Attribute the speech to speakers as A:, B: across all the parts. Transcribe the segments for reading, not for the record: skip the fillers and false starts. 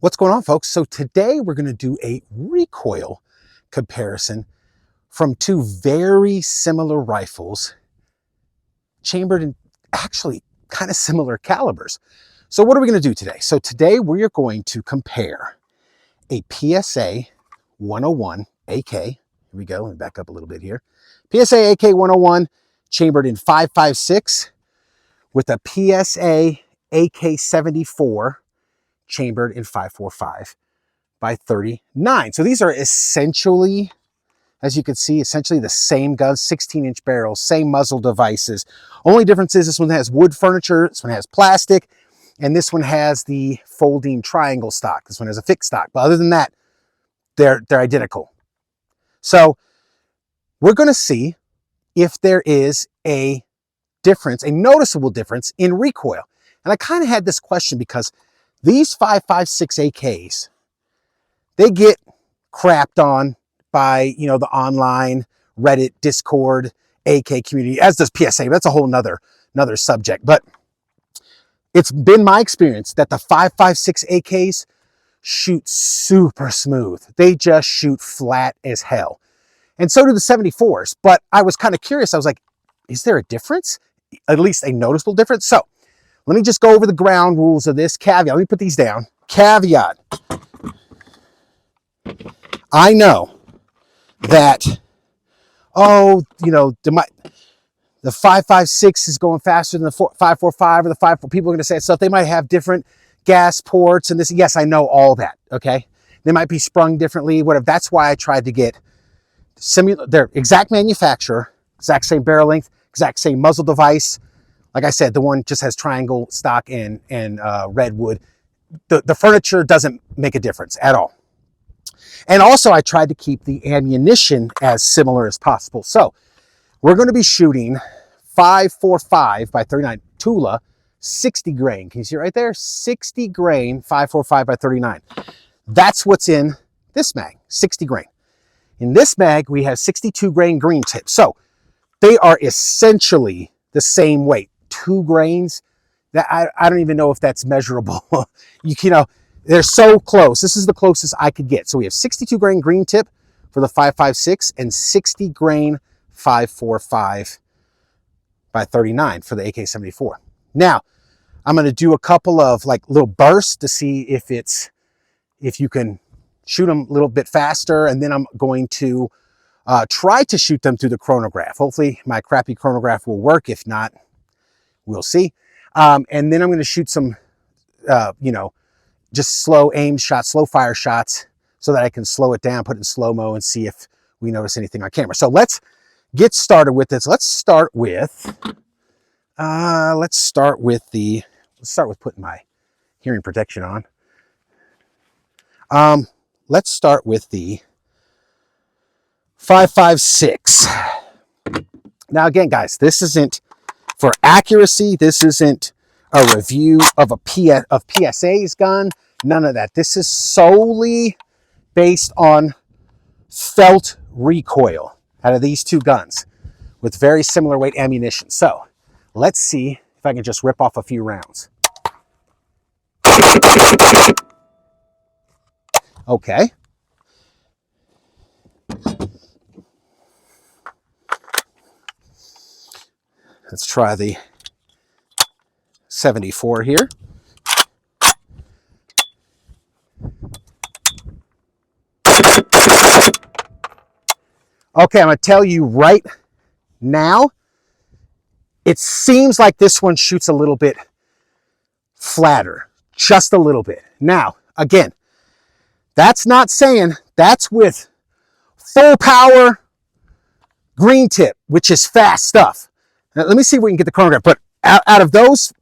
A: What's going on, folks? So today we're going to do a recoil comparison from two very similar rifles chambered in actually kind of similar calibers. So what are we going to do today? So today we are going to compare a PSA 101 AK. Here we go. Let me back up a little bit here. PSA AK-101 chambered in 5.56 with a PSA AK-74 chambered in 5.45 by 39. So these are essentially, as you can see, essentially the same guns, 16-inch barrels, same muzzle devices. Only difference is this one has wood furniture, this one has plastic, and this one has the folding triangle stock. This one has a fixed stock. But other than that, they're identical. So we're going to see if there is a difference, a noticeable difference in recoil. And I kind of had this question because these 5.56 AKs, they get crapped on by, the online Reddit, Discord, AK community, as does PSA. That's a whole nother subject. But it's been my experience that the 5.56 AKs shoot super smooth. They just shoot flat as hell. And so do the 74s. But I was kind of curious. I was like, is there a difference? At least a noticeable difference? So let me just go over the ground rules of this. Caveat, let me put these down. Caveat. I know that, the 5.56 is going faster than the 5.45 or the 5.4. People are going to say stuff. They might have different gas ports and this. Yes, I know all that, okay? They might be sprung differently, whatever. That's why I tried to get their exact manufacturer, exact same barrel length, exact same muzzle device. Like I said, the one just has triangle stock and redwood. The furniture doesn't make a difference at all. And also I tried to keep the ammunition as similar as possible. So we're going to be shooting 5.45 by 39 Tula, 60 grain. Can you see it right there? 60 grain, 5.45 by 39. That's what's in this mag, 60 grain. In this mag, we have 62 grain green tip. So they are essentially the same weight. 2 grains, that I don't even know if that's measurable. They're so close. This is the closest I could get. So we have 62 grain green tip for the 5.56 and 60 grain 5.45 by 39 for the AK-74. Now, I'm going to do a couple of little bursts to see if you can shoot them a little bit faster, and then I'm going to try to shoot them through the chronograph. Hopefully my crappy chronograph will work. If not, we'll see. And then I'm going to shoot some, just slow aim shots, slow fire shots, so that I can slow it down, put it in slow-mo, and see if we notice anything on camera. So let's get started with this. Let's start with putting my hearing protection on. Let's start with the 5.56. Now again, guys, this isn't for accuracy. This isn't a review of PSA's gun. None of that. This is solely based on felt recoil out of these two guns with very similar weight ammunition. So let's see if I can just rip off a few rounds. Okay. Let's try the 74 here. Okay, I'm going to tell you right now, it seems like this one shoots a little bit flatter, just a little bit. Now, again, that's not saying that's with full power green tip, which is fast stuff. Now, let me see if we can get the chronograph. But out of those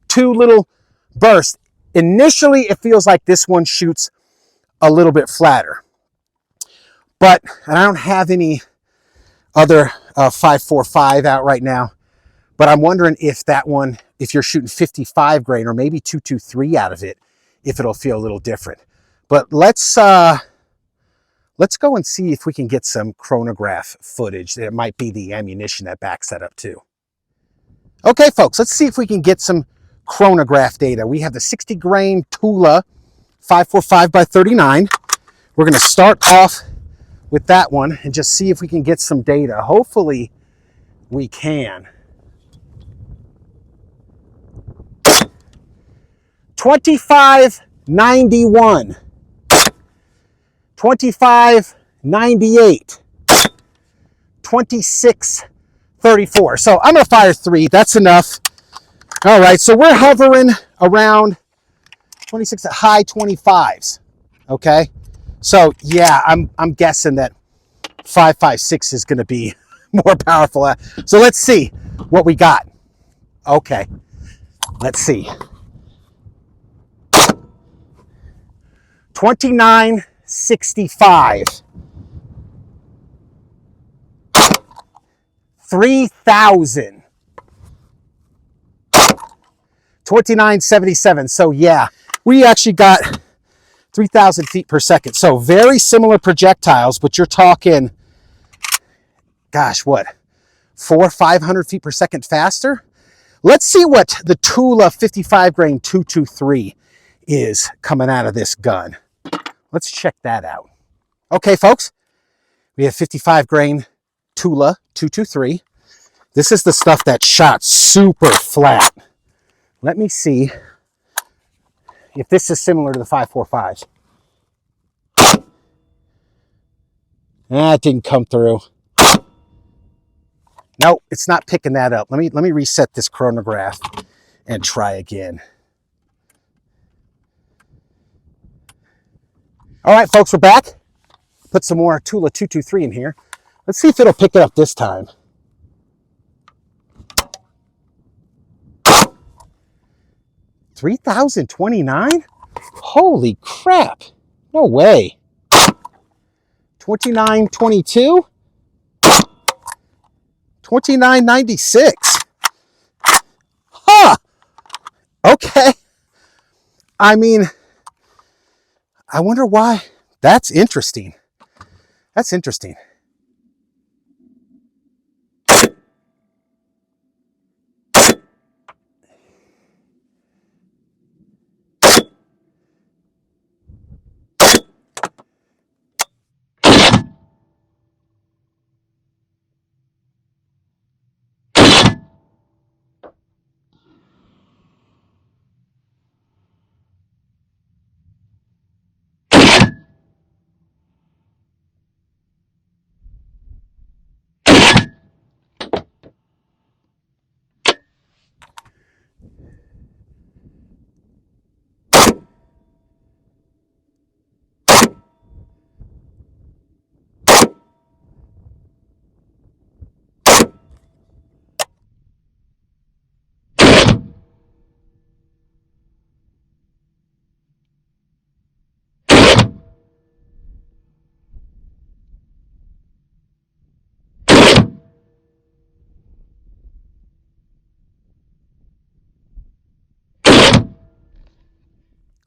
A: two little bursts, initially it feels like this one shoots a little bit flatter. But, and I don't have any other 5.45 out right now, but I'm wondering if that one, if you're shooting 55 grain or maybe 223 out of it, if it'll feel a little different. But let's go and see if we can get some chronograph footage. It might be the ammunition that backs that up too. Okay, folks, let's see if we can get some chronograph data. We have the 60 grain Tula 545 by 39. We're gonna start off with that one and just see if we can get some data. Hopefully we can. 2591, 2598, 2634. So I'm gonna fire 3, that's enough. All right, so we're hovering around 26 at high 25s, okay? So yeah, I'm guessing that 556 is gonna be more powerful. So let's see what we got. Okay, let's see. 2965, 3000, 2977. So yeah, we actually got 3,000 feet per second. So very similar projectiles, but you're talking, gosh, what, 400 or 500 feet per second faster? Let's see what the Tula 55 grain 223 is coming out of this gun. Let's check that out. Okay, folks, we have 55 grain Tula 223. This is the stuff that shot super flat. Let me see if this is similar to the 545s. It didn't come through. Nope, it's not picking that up. Let me reset this chronograph and try again. All right, folks, we're back. Put some more Tula 223 in here. Let's see if it'll pick it up this time. $3,029? Holy crap. No way. 2922? 2996. Huh. Okay. I mean, I wonder why. That's interesting. That's interesting.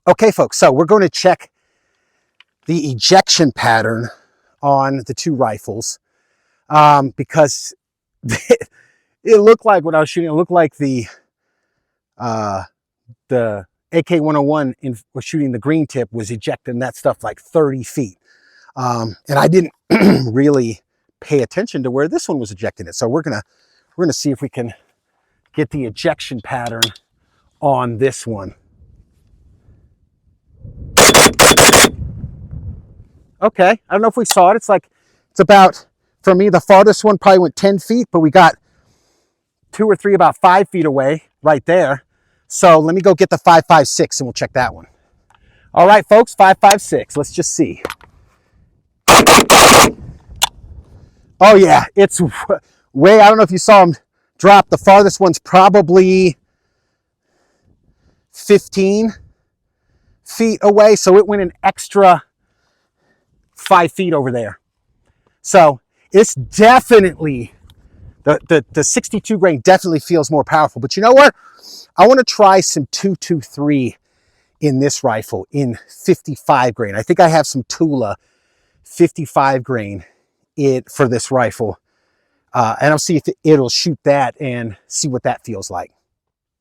A: Okay, folks, so we're going to check the ejection pattern on the two rifles because it looked like when I was shooting, it looked like the AK-101 was shooting the green tip was ejecting that stuff like 30 feet. And I didn't really pay attention to where this one was ejecting it. So we're gonna see if we can get the ejection pattern on this one. Okay, I don't know if we saw it. It's about, for me, the farthest one probably went 10 feet, but we got 2 or 3 about 5 feet away right there. So let me go get the 5.56 and we'll check that one. All right, folks, 5.56. Let's just see. Oh yeah, it's way, I don't know if you saw them drop. The farthest one's probably 15 feet away. So it went an extra 5 feet over there. So it's definitely, the 62 grain definitely feels more powerful. But you know what? I want to try some 223 in this rifle in 55 grain. I think I have some Tula 55 grain for this rifle. And I'll see if it'll shoot that and see what that feels like.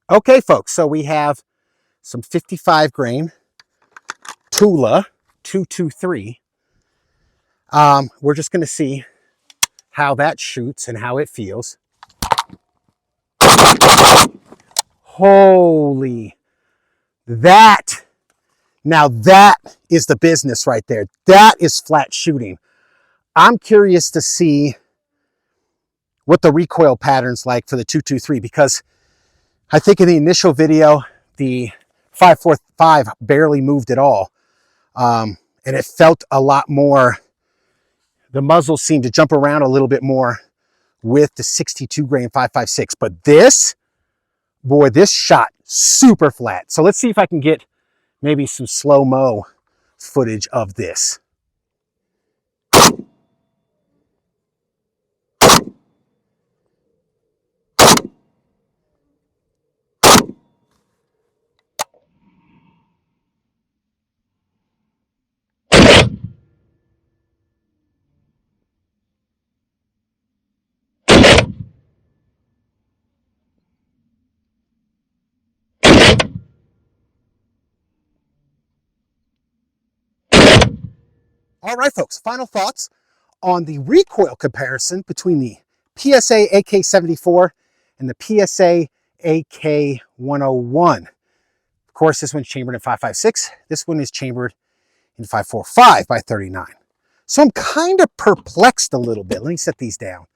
A: Okay, folks, so we have some 55 grain Tula 223. We're just going to see how that shoots and how it feels. Holy, now that is the business right there. That is flat shooting. I'm curious to see what the recoil pattern's like for the 223, because I think in the initial video, the 545 barely moved at all. And it felt a lot more, the muzzle seemed to jump around a little bit more with the 62 grain 556. But this, boy, this shot super flat. So let's see if I can get maybe some slow-mo footage of this. All right, folks, final thoughts on the recoil comparison between the PSA AK-74 and the PSA AK-101. Of course, this one's chambered in 556. This one is chambered in 545 by 39. So I'm kind of perplexed a little bit. Let me set these down.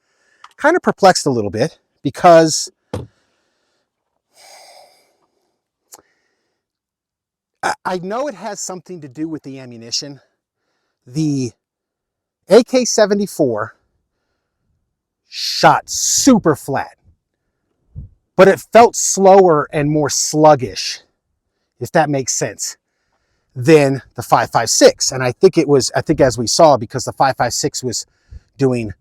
A: Kind of perplexed a little bit because I know it has something to do with the ammunition. The AK-74 shot super flat, but it felt slower and more sluggish, if that makes sense, than the 556. And I think as we saw, because the 556 was doing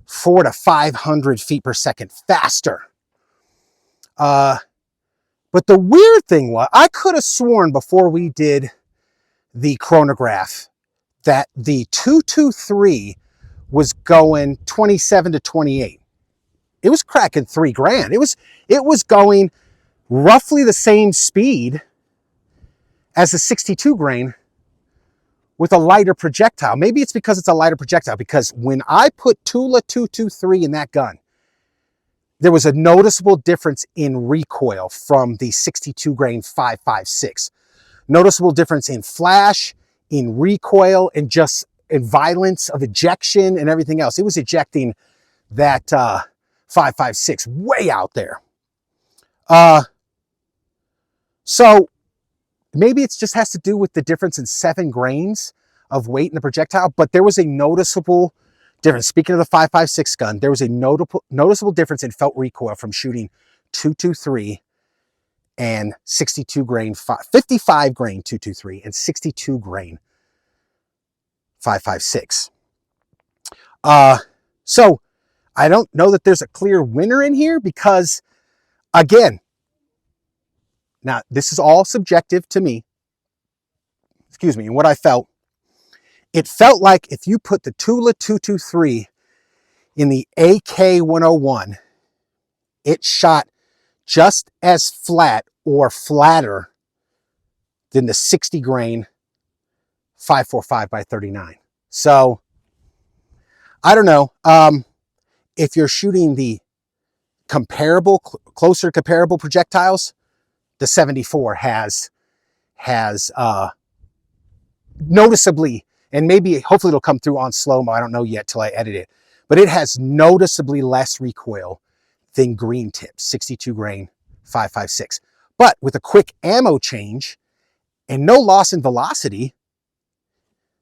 A: 400 to 500 feet per second faster. But the weird thing was, I could have sworn before we did the chronograph that the 223 was going 27 to 28. It was cracking 3 grand. It was going roughly the same speed as the 62 grain with a lighter projectile. Maybe it's because it's a lighter projectile, because when I put Tula 223 in that gun, there was a noticeable difference in recoil from the 62 grain 556. Noticeable difference in flash, in recoil, and just in violence of ejection and everything else. It was ejecting that 556 way out there. So maybe it just has to do with the difference in 7 grains of weight in the projectile, but there was a noticeable difference. Speaking of the 556 gun, there was a noticeable difference in felt recoil from shooting 223 and 62 grain, 55 grain 223 and 62 grain 556. So I don't know that there's a clear winner in here, because again, now this is all subjective to me, excuse me, and what I felt. It felt like if you put the Tula 223 in the AK-101, it shot just as flat or flatter than the 60 grain 545 by 39. So I don't know. If you're shooting the comparable, closer comparable projectiles, the 74 has noticeably, and maybe hopefully it'll come through on slow-mo, I don't know yet till I edit it, but it has noticeably less recoil than green tips, 62 grain 556. But with a quick ammo change and no loss in velocity,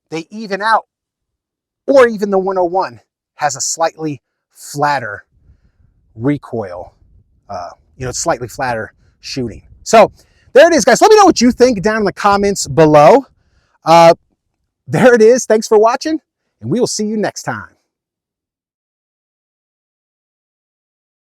A: they even out. Or even the 101 has a slightly flatter recoil, slightly flatter shooting. So there it is, guys. Let me know what you think down in the comments below. There it is. Thanks for watching, and we will see you next time.